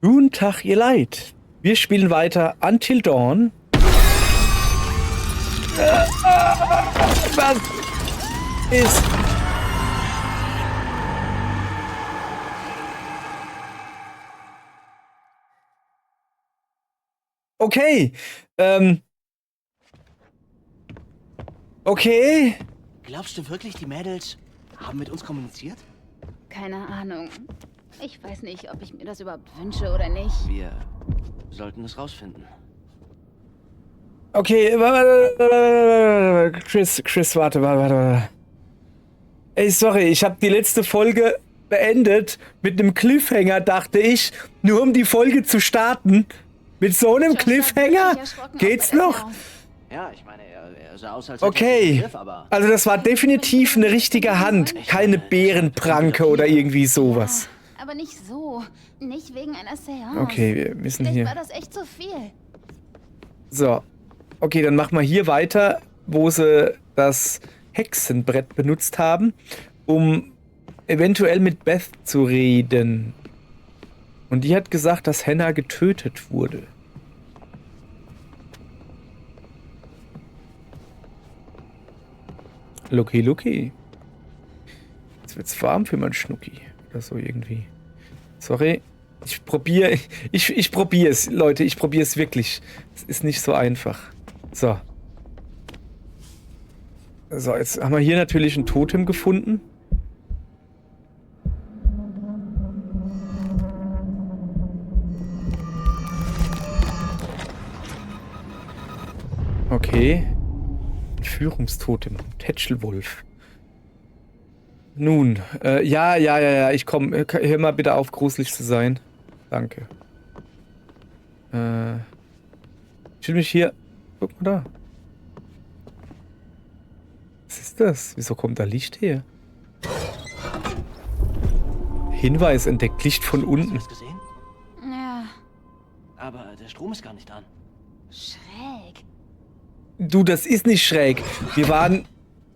Guten Tag, ihr Leid. Wir spielen weiter Until Dawn. Was ist... Okay. Okay. Glaubst du wirklich, die Mädels haben mit uns kommuniziert? Keine Ahnung. Ich weiß nicht, ob ich mir das überhaupt wünsche oder nicht. Wir sollten es rausfinden. Okay, Chris, warte. Ey, sorry, ich habe die letzte Folge beendet mit einem Cliffhanger, dachte ich, nur um die Folge zu starten. Mit so einem Cliffhanger? Geht's noch? Ja, ich meine, er sah aus, als Okay, Griff, aber also das war definitiv eine richtige Hand, keine Bärenpranke oder irgendwie sowas. Ja, aber nicht so. Nicht wegen einer Seance. Okay, wir müssen Vielleicht war hier... das echt zu viel. So, okay, dann machen wir hier weiter, wo sie das Hexenbrett benutzt haben, um eventuell mit Beth zu reden. Und die hat gesagt, dass Hannah getötet wurde. Lucky. Jetzt wird's warm für mein Schnucki. Oder so irgendwie. Sorry. Ich probiere es, Leute. Ich probiere es wirklich. Es ist nicht so einfach. So. So, jetzt haben wir hier natürlich ein Totem gefunden. Okay. Führungstotem. Tätschelwolf. Nun, ja, ich komme. Hör mal bitte auf, gruselig zu sein. Danke. Ich will mich hier... Guck mal da. Was ist das? Wieso kommt da Licht her? Hinweis entdeckt. Licht von hast du unten. das gesehen? Ja, Aber der Strom ist gar nicht an. schräg. Du, das ist nicht schräg. Wir waren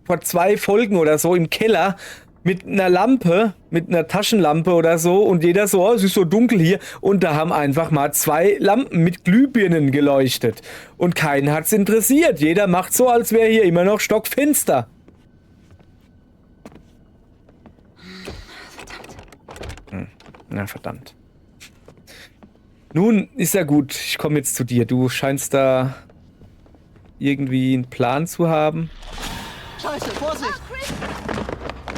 vor 2 Folgen oder so im Keller mit einer Lampe, mit einer Taschenlampe oder so und jeder so, oh, es ist so dunkel hier und da haben einfach mal 2 Lampen mit Glühbirnen geleuchtet und keinen hat's interessiert. Jeder macht so, als wäre hier immer noch stockfinster. Na verdammt. Nun, ist ja gut. Ich komme jetzt zu dir. Du scheinst da irgendwie einen Plan zu haben. Scheiße, Vorsicht!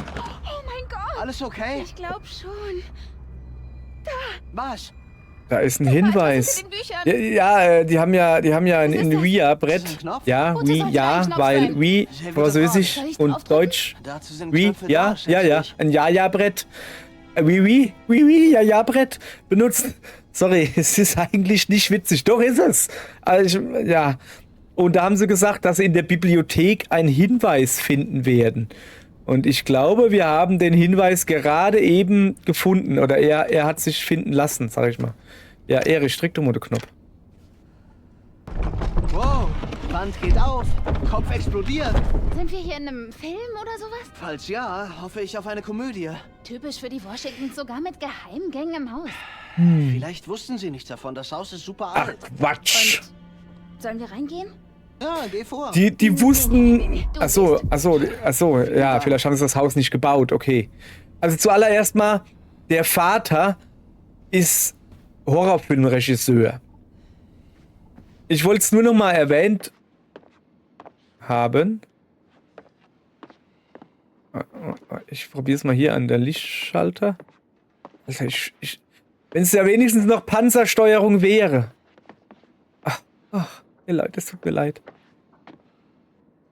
Oh mein Gott. Alles okay? Ich glaube schon. Was? Da ist ein Was Hinweis. ist mit den Büchern? Ja, die haben ja ein Was ist das? Wii-Brett. Ist das ein Knopf? Ja, Gut, das Wii, sollte ja, ein Knopf weil sein. Wii, Sehr guter Französisch Frage. Soll ich und draufdrücken? Deutsch. Dazu sind Wii, Knöpfe ja, da, schätze ich. ein Ja-Ja-Brett. Ja-Ja-Brett benutzt. Sorry, es ist eigentlich nicht witzig. Doch ist es. Also, ja. Und da haben sie gesagt, dass sie in der Bibliothek einen Hinweis finden werden. Und ich glaube, wir haben den Hinweis gerade eben gefunden. Oder er hat sich finden lassen, sag ich mal. Ja, Erich, drück doch mal den Knopf. Wow, Wand geht auf, Kopf explodiert. Sind wir hier in einem Film oder sowas? Falls ja, hoffe ich auf eine Komödie. Typisch für die Washingtons, sogar mit Geheimgängen im Haus. Vielleicht wussten sie nichts davon, das Haus ist super alt. Quatsch. Und sollen wir reingehen? Ja, geh vor. Die wussten. Nee, du Achso, ja, vielleicht haben sie das Haus nicht gebaut, okay. Also zuallererst mal, der Vater ist Horrorfilmregisseur. Ich wollte es nur noch mal erwähnt haben. Ich probiere es mal hier an der Lichtschalter. Alter, wenn es ja wenigstens noch Panzersteuerung wäre. Ach, mir leid, es tut mir leid.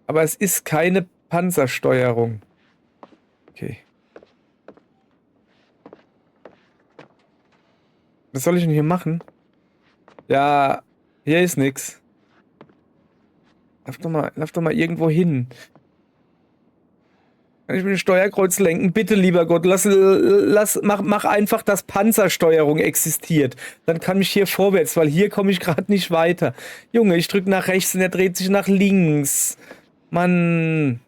Aber es ist keine Panzersteuerung. Okay. Was soll ich denn hier machen? Ja, hier ist nix. Lauf doch mal irgendwo hin. Kann ich mit dem Steuerkreuz lenken? Bitte, lieber Gott, mach einfach, dass Panzersteuerung existiert. Dann kann ich hier vorwärts, weil hier komme ich gerade nicht weiter. Junge, ich drücke nach rechts und er dreht sich nach links. Mann.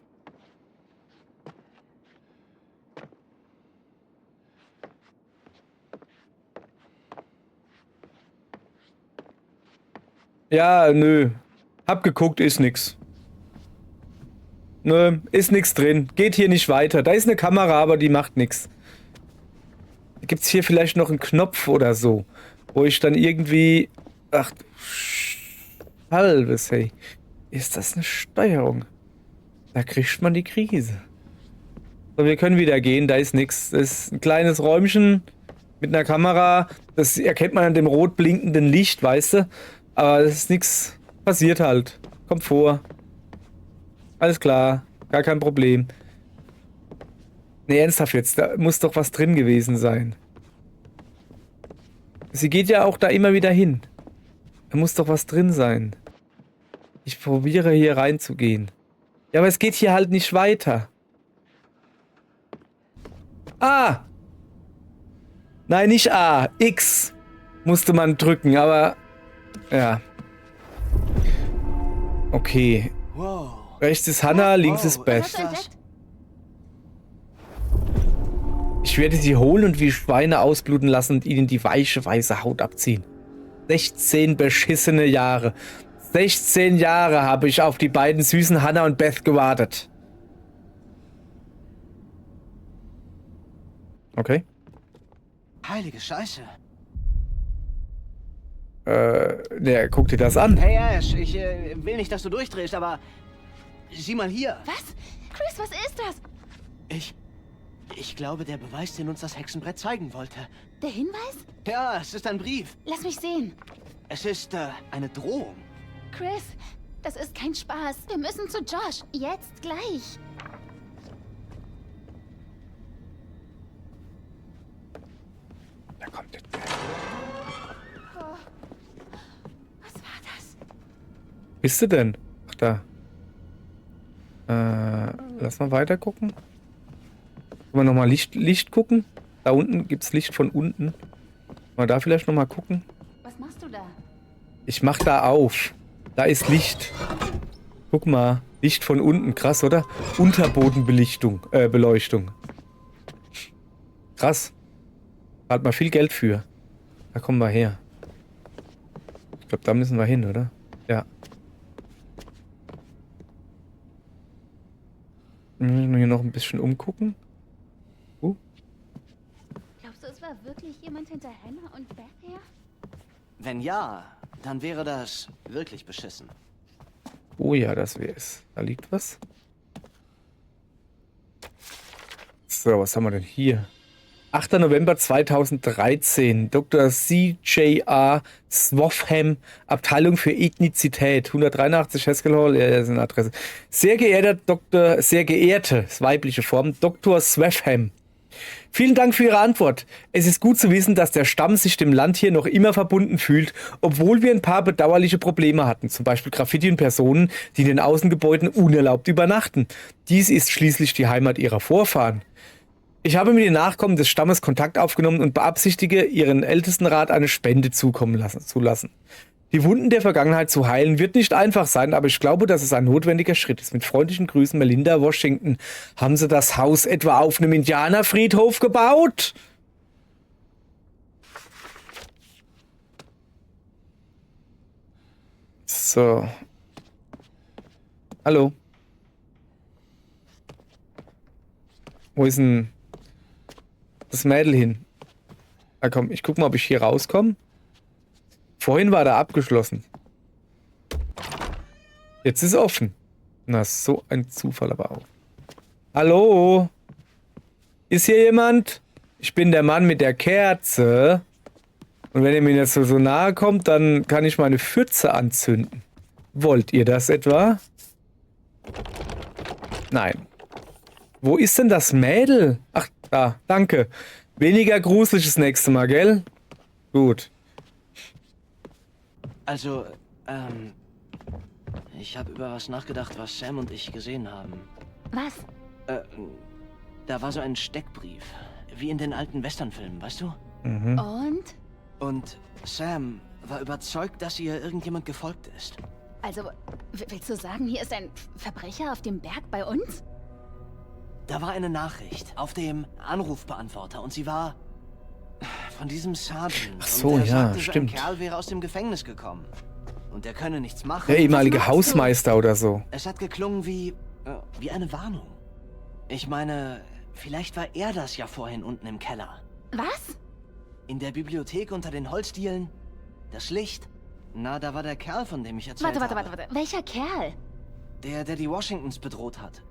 Ja, nö. Hab geguckt, ist nix. Nö, ist nix drin. Geht hier nicht weiter. Da ist eine Kamera, aber die macht nix. Gibt's hier vielleicht noch einen Knopf oder so, wo ich dann irgendwie... Ach du Halbes, hey. Ist das eine Steuerung? Da kriegt man die Krise. So, wir können wieder gehen, da ist nix. Das ist ein kleines Räumchen mit einer Kamera. Das erkennt man an dem rot blinkenden Licht, weißt du? Aber es ist nix passiert halt. Kommt vor. Alles klar, gar kein Problem. Ne, ernsthaft jetzt, da muss doch was drin gewesen sein. Sie geht ja auch da immer wieder hin. Da muss doch was drin sein. Ich probiere hier reinzugehen. Ja, aber es geht hier halt nicht weiter. Ah! Nein, nicht A. X musste man drücken, aber... Ja. Okay. Wow. Rechts ist Hannah, links ist Beth. Hast du entdeckt? Ich werde sie holen und wie Schweine ausbluten lassen und ihnen die weiche, weiße Haut abziehen. 16 beschissene Jahre. 16 Jahre habe ich auf die beiden süßen Hannah und Beth gewartet. Okay. Heilige Scheiße. Ne, guck dir das an. Hey Ash, ich will nicht, dass du durchdrehst, aber sieh mal hier. Was? Chris, was ist das? Ich glaube, der Beweis, den uns das Hexenbrett zeigen wollte. Der Hinweis? Ja, es ist ein Brief. Lass mich sehen. Es ist eine Drohung. Chris, das ist kein Spaß. Wir müssen zu Josh. Jetzt gleich. Da kommt der. Oh. Was war das? Bist du denn? Ach, da. Lass mal weiter gucken. Können wir nochmal Licht gucken? Da unten gibt's Licht von unten. Mal da vielleicht nochmal gucken. Was machst du da? Ich mach da auf. Da ist Licht. Guck mal. Licht von unten. Krass, oder? Unterbodenbelichtung. Beleuchtung. Krass. Hat mal viel Geld für. Da kommen wir her. Ich glaube, da müssen wir hin, oder? Ja. Müssen wir hier noch ein bisschen umgucken. Glaubst du, es war wirklich jemand hinter Hannah und Beth her? Wenn ja, dann wäre das wirklich beschissen. Oh ja, das wäre es. Da liegt was. So, was haben wir denn hier? 8. November 2013. Dr. C.J.R. Swaffham, Abteilung für Ethnizität. 183 Haskell Hall, ja, das ist eine Adresse. Sehr geehrte, das weibliche Form, Dr. Swaffham. Vielen Dank für Ihre Antwort. Es ist gut zu wissen, dass der Stamm sich dem Land hier noch immer verbunden fühlt, obwohl wir ein paar bedauerliche Probleme hatten, zum Beispiel Graffiti und Personen, die in den Außengebäuden unerlaubt übernachten. Dies ist schließlich die Heimat ihrer Vorfahren. Ich habe mit den Nachkommen des Stammes Kontakt aufgenommen und beabsichtige, ihren Ältestenrat eine Spende zukommen zu lassen. Die Wunden der Vergangenheit zu heilen wird nicht einfach sein, aber ich glaube, dass es ein notwendiger Schritt ist. Mit freundlichen Grüßen, Melinda Washington. Haben Sie das Haus etwa auf einem Indianerfriedhof gebaut? So. Hallo. Wo ist denn das Mädel hin? Na komm, ich guck mal, ob ich hier rauskomme. Vorhin war da abgeschlossen. Jetzt ist offen. Na, so ein Zufall aber auch. Hallo? Ist hier jemand? Ich bin der Mann mit der Kerze. Und wenn ihr mir jetzt so nahe kommt, dann kann ich meine Pfütze anzünden. Wollt ihr das etwa? Nein. Wo ist denn das Mädel? Ach, da, danke. Weniger gruselig das nächste Mal, gell? Gut. Also, ich habe über was nachgedacht, was Sam und ich gesehen haben. Was? Da war so ein Steckbrief. Wie in den alten Westernfilmen, weißt du? Mhm. Und? Und Sam war überzeugt, dass ihr irgendjemand gefolgt ist. Also, willst du sagen, hier ist ein Verbrecher auf dem Berg bei uns? Da war eine Nachricht auf dem Anrufbeantworter und sie war von diesem Sergeant. Ach so, und der ja, sagte, stimmt. So ein Kerl wäre aus dem Gefängnis gekommen. und er könne nichts machen. Der ehemalige machst du? Hausmeister oder so. Es hat geklungen wie eine Warnung. Ich meine, vielleicht war er das ja vorhin unten im Keller. Was? In der Bibliothek unter den Holzdielen. Das Licht. Na, da war der Kerl, von dem ich erzählt habe. Warte. Welcher Kerl? Der die Washingtons bedroht hat.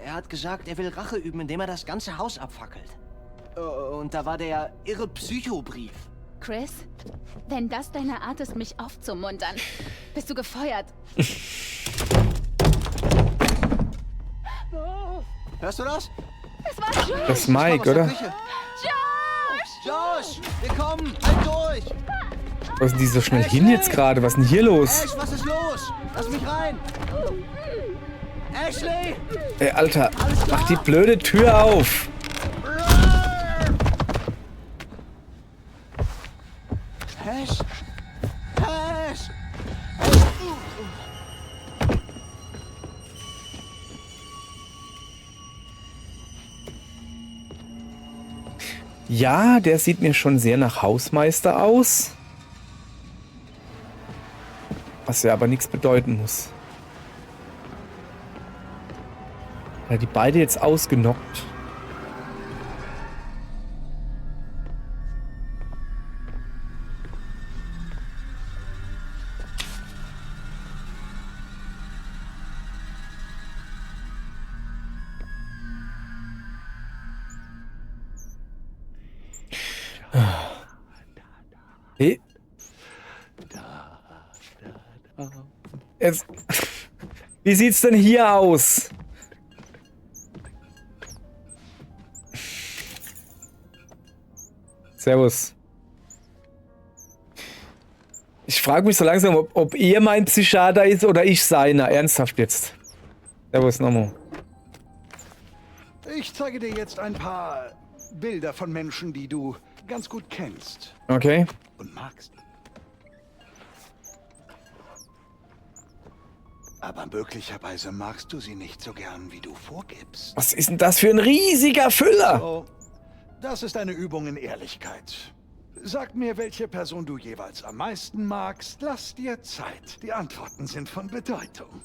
Er hat gesagt, er will Rache üben, indem er das ganze Haus abfackelt. Und da war der irre Psychobrief. Chris? Wenn das deine Art ist, mich aufzumuntern, bist du gefeuert. Hörst du das? Das war Josh! Das ist Mike, oder? Josh, wir kommen! Halt durch! Was sind die so schnell hin jetzt gerade? Was ist denn hier los? Ash, was ist los? Lass mich rein! Ashley! Ey, Alter, mach die blöde Tür auf! Ash! Ash! Ja, der sieht mir schon sehr nach Hausmeister aus. Was ja aber nichts bedeuten muss. Weil die beide jetzt ausgenockt. Hey. Jetzt. Wie sieht's denn hier aus? Servus. Ich frage mich so langsam, ob ihr mein Psychiater ist oder ich seiner. Ernsthaft jetzt. Servus, Nomo. Ich zeige dir jetzt ein paar Bilder von Menschen, die du ganz gut kennst Okay. und magst. Aber möglicherweise magst du sie nicht so gern, wie du vorgibst. Was ist denn das für ein riesiger Füller? Oh, das ist eine Übung in Ehrlichkeit. Sag mir, welche Person du jeweils am meisten magst. Lass dir Zeit. Die Antworten sind von Bedeutung.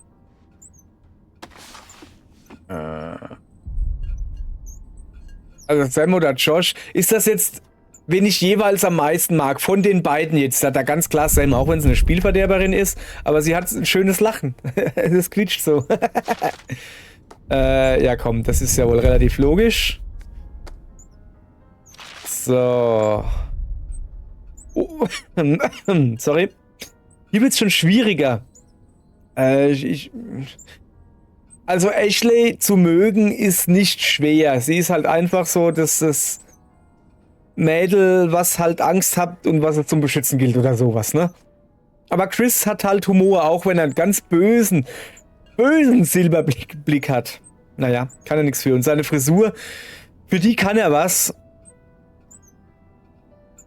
Also Sam oder Josh, ist das jetzt, wen ich jeweils am meisten mag, von den beiden jetzt? Da ganz klar Sam, auch wenn sie eine Spielverderberin ist, aber sie hat ein schönes Lachen. Das quietscht so. Ja komm, das ist ja wohl relativ logisch. So. Oh. Sorry. Hier wird's schon schwieriger. Also Ashley zu mögen ist nicht schwer. Sie ist halt einfach so, dass das Mädel, was halt Angst hat und was er zum Beschützen gilt oder sowas, ne? Aber Chris hat halt Humor, auch wenn er einen ganz bösen Silberblick hat. Naja, kann er nichts für. Und seine Frisur, für die kann er was.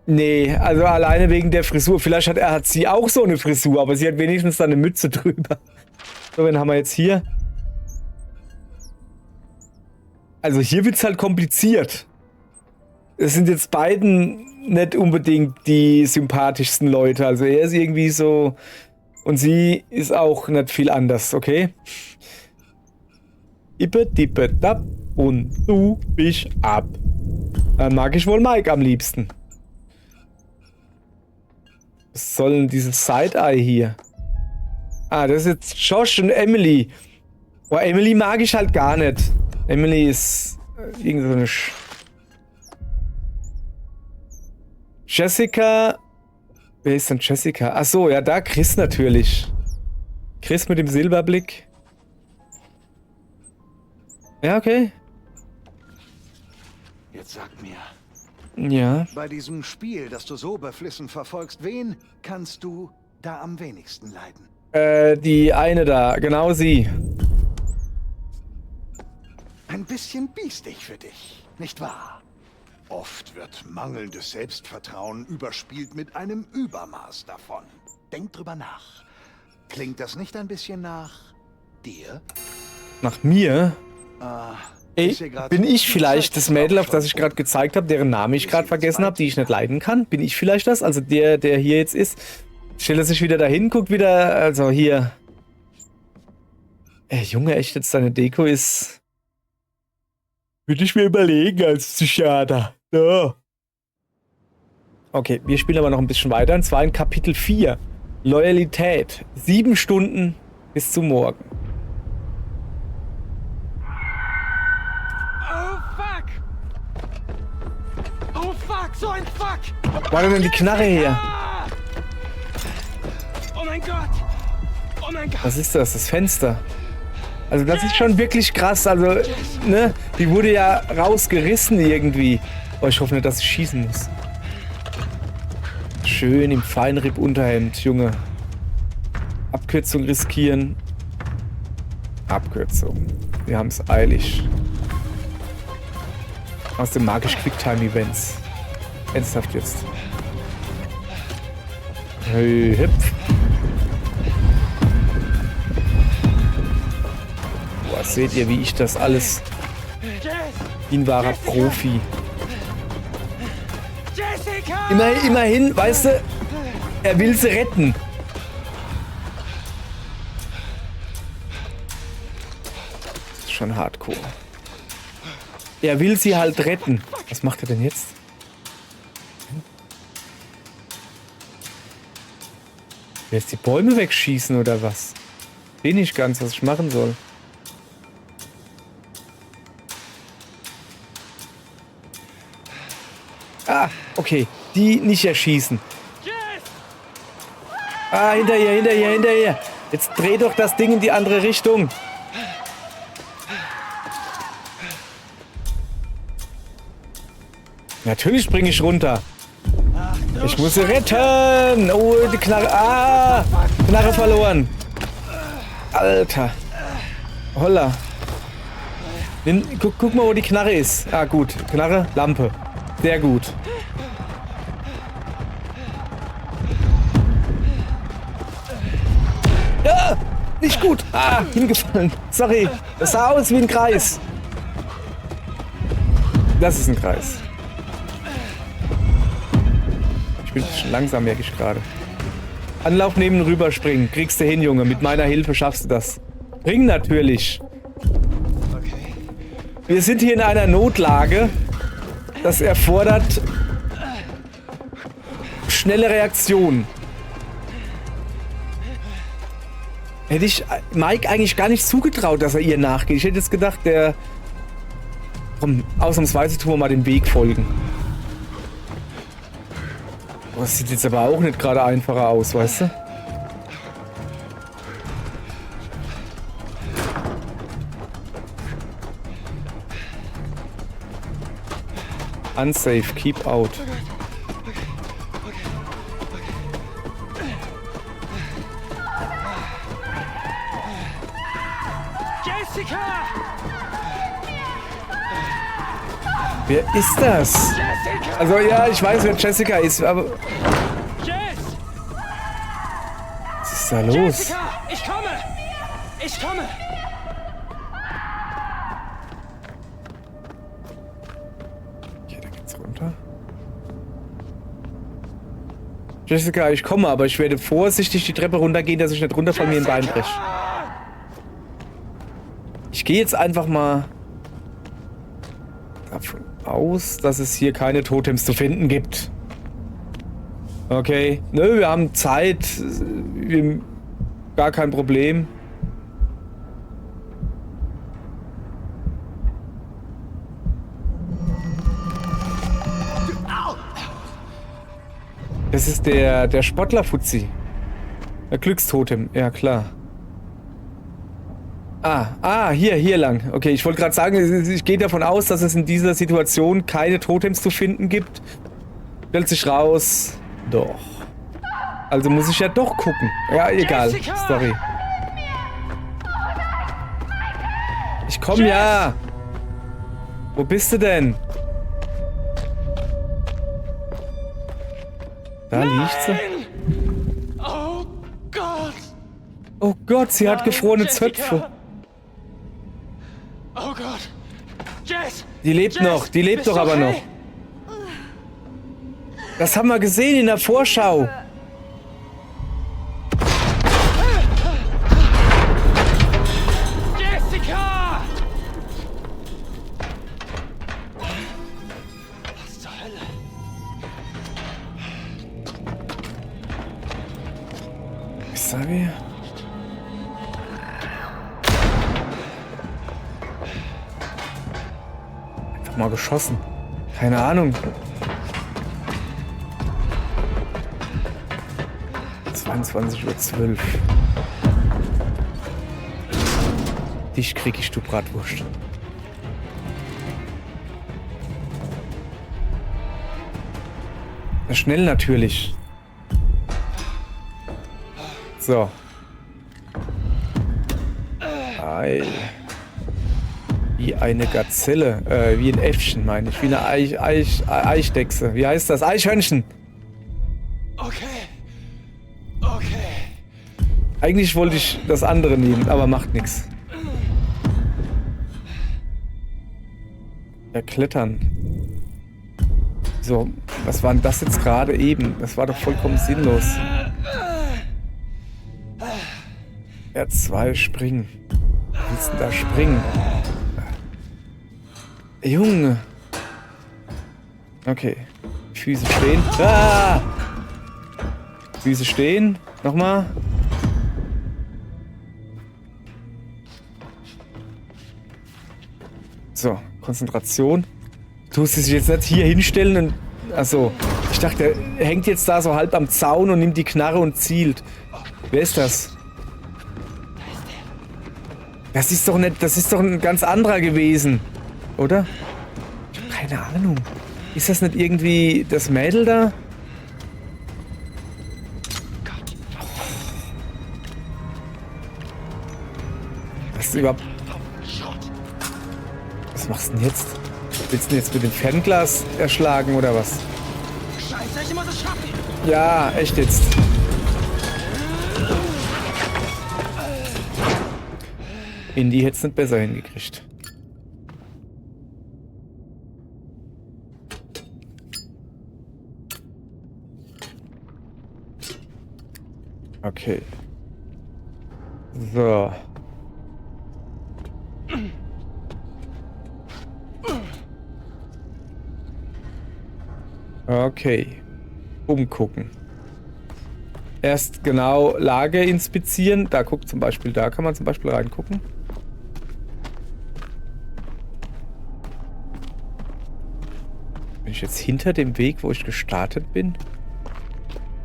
Nee, also alleine wegen der Frisur. Vielleicht hat sie auch so eine Frisur, aber sie hat wenigstens da eine Mütze drüber. So, wen haben wir jetzt hier? Also hier wird's halt kompliziert. Es sind jetzt beiden nicht unbedingt die sympathischsten Leute. Also er ist irgendwie so... Und sie ist auch nicht viel anders, okay? Ippe, dippe, dapp und du bist ab. Dann mag ich wohl Mike am liebsten. Was soll denn dieses Side-Eye hier? Ah, das ist jetzt Josh und Emily. Boah, Emily mag ich halt gar nicht. Emily ist irgend so eine Jessica. Wer ist denn Jessica? Ach so, ja, da Chris natürlich. Chris mit dem Silberblick. Ja, okay. Jetzt sag mir, Ja. bei diesem Spiel, das du so beflissen verfolgst, wen kannst du da am wenigsten leiden? Die eine da, genau sie. Ein bisschen biestig für dich, nicht wahr? Oft wird mangelndes Selbstvertrauen überspielt mit einem Übermaß davon. Denk drüber nach. Klingt das nicht ein bisschen nach dir? Nach mir? Ey, Ist hier grad bin ich die vielleicht Zeit das Mädel, auf das ich schon gerade gezeigt habe, deren Namen ich gerade vergessen habe, die ich nicht leiden kann? Bin ich vielleicht das? Also der hier jetzt ist. Stellt er sich wieder dahin, guckt wieder, also hier. Ey, Junge, echt jetzt deine Deko ist... Würde ich mir überlegen als Psychiater. Ja. Okay, wir spielen aber noch ein bisschen weiter. Und zwar in Kapitel 4. Loyalität. 7 Stunden bis zum Morgen. Oh fuck! Oh fuck, so ein Fuck! Wo war denn die Knarre her? Oh mein Gott! Oh mein Gott! Was ist das? Das Fenster. Also das ist schon wirklich krass. Also, ne? Die wurde ja rausgerissen irgendwie. Oh, ich hoffe nicht, dass ich schießen muss. Schön im Feinripp-Unterhemd, Junge. Abkürzung riskieren. Abkürzung. Wir haben es eilig. Aus dem magisch Quicktime-Events. Ernsthaft jetzt. Hey, hüpf. Boah, seht ihr, wie ich das alles... Wie ein wahrer Profi. Jessica! Immerhin, weißt du, er will sie retten. Das ist schon hardcore. Er will sie halt retten. Was macht er denn jetzt? Lässt die Bäume wegschießen oder was? Sehe nicht ganz, was ich machen soll. Ah, okay. Die nicht erschießen. Ah, hinterher. Jetzt dreh doch das Ding in die andere Richtung. Natürlich springe ich runter. Ich muss sie retten. Oh, die Knarre. Ah, Knarre verloren. Alter. Holla. Guck mal, wo die Knarre ist. Ah, gut. Knarre, Lampe. Sehr gut. Ja, nicht gut. Ah, hingefallen. Sorry. Das sah aus wie ein Kreis. Das ist ein Kreis. Ich bin schon langsam, merke ich gerade. Anlauf nehmen, rüberspringen. Kriegst du hin, Junge. Mit meiner Hilfe schaffst du das. Ring natürlich. Wir sind hier in einer Notlage. Das erfordert schnelle Reaktion. Hätte ich Mike eigentlich gar nicht zugetraut, dass er ihr nachgeht. Ich hätte jetzt gedacht, der... Komm, ausnahmsweise tun wir mal den Weg folgen. Oh, das sieht jetzt aber auch nicht gerade einfacher aus, weißt du? Unsafe, keep out. Jessica! Wer ist das? Jessica! Also ja, ich weiß, wer Jessica ist, aber... Jess! Was ist da los? Jessica! Ich komme! Ich komme! Okay, da geht's runter. Jessica, ich komme, aber ich werde vorsichtig die Treppe runtergehen, dass ich nicht runter von mir ein Bein breche. Ich gehe jetzt einfach mal davon aus, dass es hier keine Totems zu finden gibt. Okay. Nö, wir haben Zeit. Gar kein Problem. Das ist der Sportler-Fuzzi. Der Glückstotem, ja klar. Hier lang. Okay, ich wollte gerade sagen, ich gehe davon aus, dass es in dieser Situation keine Totems zu finden gibt. Stellt sich raus. Doch. Also muss ich ja doch gucken. Ja, egal. Sorry. Ich komm ja. Wo bist du denn? Da liegt sie. Oh Gott! Oh Gott, sie hat gefrorene Jessica. Zöpfe. Oh Gott! Jess! Die lebt Jess, noch, die lebt bist doch du aber okay? noch. Das haben wir gesehen in der Vorschau. Wasabi. Einfach mal geschossen. Keine Ahnung. 22:12 Uhr. Dich krieg ich, du Bratwurst. Schnell natürlich. So. Ei. Wie eine Gazelle. Wie ein Äffchen, meine ich. Wie eine Eichdechse. Wie heißt das? Eichhörnchen. Okay. Okay. Eigentlich wollte ich das andere nehmen, aber macht nichts. Ja, klettern. So, was war denn das jetzt gerade eben? Das war doch vollkommen sinnlos. R2 springen. Wie willst du denn da springen? Junge. Okay. Füße stehen. Ah! Füße stehen. Nochmal. So, Konzentration. Du musst dich jetzt nicht hier hinstellen und... Achso, ich dachte, er hängt jetzt da so halb am Zaun und nimmt die Knarre und zielt. Wer ist das? Das ist doch nicht... Das ist doch ein ganz anderer gewesen. Oder? Ich hab keine Ahnung. Ist das nicht irgendwie das Mädel da? Was ist überhaupt... Was machst du denn jetzt? Willst du denn jetzt mit dem Fernglas erschlagen oder was? Scheiße, ich muss es schaffen. Ja, echt jetzt. Indy hätte es nicht besser hingekriegt. Okay. So. Okay. Umgucken. Erst genau Lage inspizieren. Da guckt zum Beispiel, da kann man zum Beispiel reingucken. Bin ich jetzt hinter dem Weg, wo ich gestartet bin?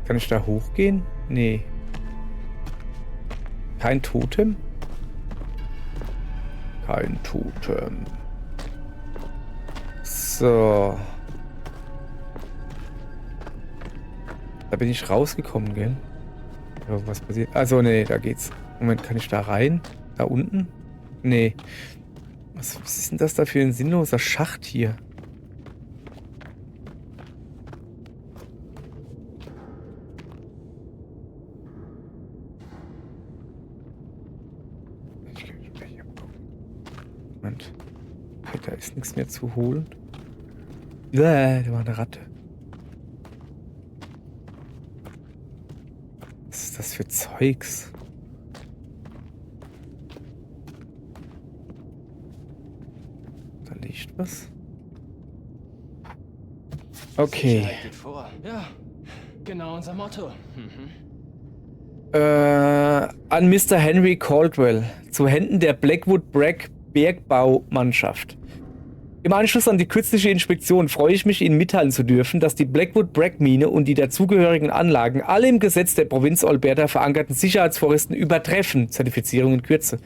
Kann ich da hochgehen? Nee. Kein Totem? Kein Totem. So. Da bin ich rausgekommen, gell? Ja, was passiert? Also, nee, da geht's. Moment, kann ich da rein? Da unten? Nee. Was ist denn das da für ein sinnloser Schacht hier? Moment. Okay, da ist nichts mehr zu holen. Da war eine Ratte. Was ist das für Zeugs? Da liegt was. Okay. Sicherheit geht vor. Ja, genau unser Motto. An Mr. Henry Caldwell. Zu Händen der Blackwood Bragg Bergbaumannschaft. Im Anschluss an die kürzliche Inspektion freue ich mich, Ihnen mitteilen zu dürfen, dass die Blackwood Bragg Mine und die dazugehörigen Anlagen alle im Gesetz der Provinz Alberta verankerten Sicherheitsvorschriften übertreffen. Zertifizierung in Kürze.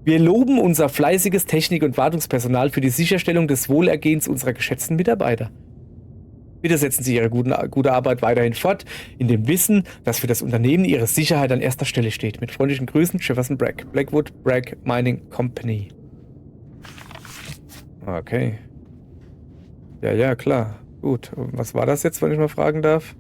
Wir loben unser fleißiges Technik- und Wartungspersonal für die Sicherstellung des Wohlergehens unserer geschätzten Mitarbeiter. Bitte setzen Sie Ihre gute Arbeit weiterhin fort, in dem Wissen, dass für das Unternehmen Ihre Sicherheit an erster Stelle steht. Mit freundlichen Grüßen, Jefferson Bragg, Blackwood Bragg Mining Company. Okay. Ja, klar. Gut. Und was war das jetzt, wenn ich mal fragen darf?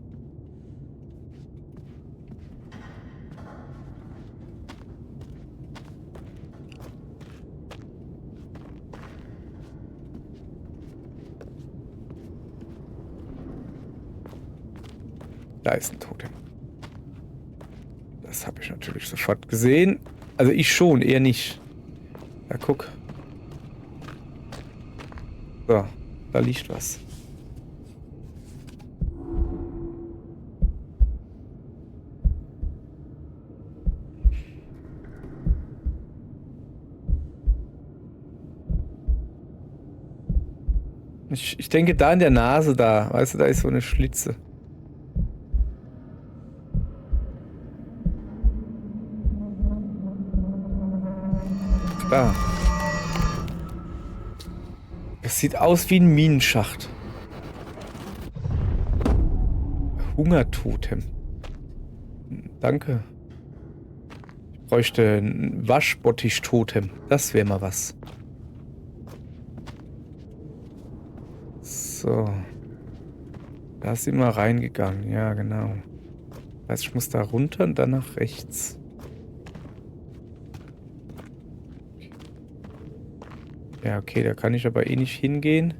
Da ist ein Totem. Das habe ich natürlich sofort gesehen. Also ich schon, eher nicht. Ja, guck. So, da liegt was. Ich denke da in der Nase da. Weißt du, da ist so eine Schlitze. Da. Das sieht aus wie ein Minenschacht. Hungertotem. Danke. Ich bräuchte ein Waschbottich-Totem. Das wäre mal was. So. Da sind wir reingegangen. Ja, genau. Das heißt, ich muss da runter und dann nach rechts. Ja, okay, da kann ich aber eh nicht hingehen.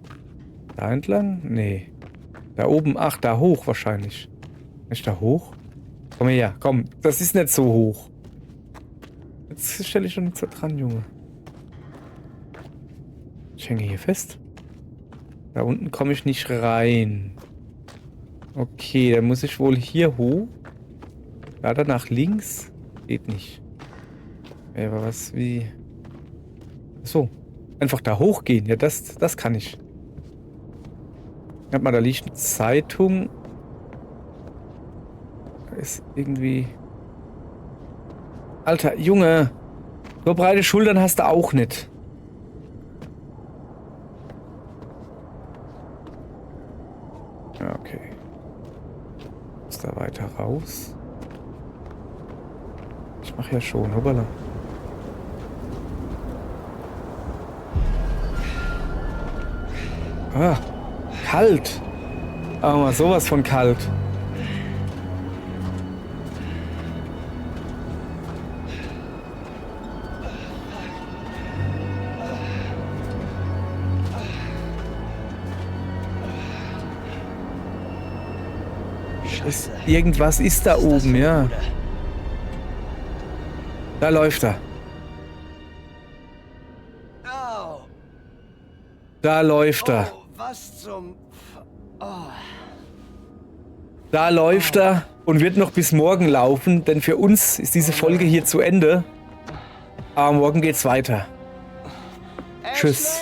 Da entlang? Nee. Da oben, ach, da hoch wahrscheinlich. Ist da hoch? Komm her, komm. Das ist nicht so hoch. Jetzt stelle ich schon nicht so dran, Junge. Ich hänge hier fest. Da unten komme ich nicht rein. Okay, dann muss ich wohl hier hoch. Da dann nach links. Geht nicht. Ja, aber was wie... So. Einfach da hochgehen. Ja, das kann ich. Warte mal, da liegt eine Zeitung. Da ist irgendwie... Alter, Junge. So breite Schultern hast du auch nicht. Ja, okay. Muss da weiter raus? Ich mach ja schon, hoppala. Ah, kalt. Aber mal sowas von kalt. Irgendwas ist da oben, ja. Da läuft er. Oh, Da läuft er. oh, was zum... Oh. Da läuft er und wird noch bis morgen laufen, denn für uns ist diese Folge hier zu Ende. Aber morgen geht's weiter. Tschüss.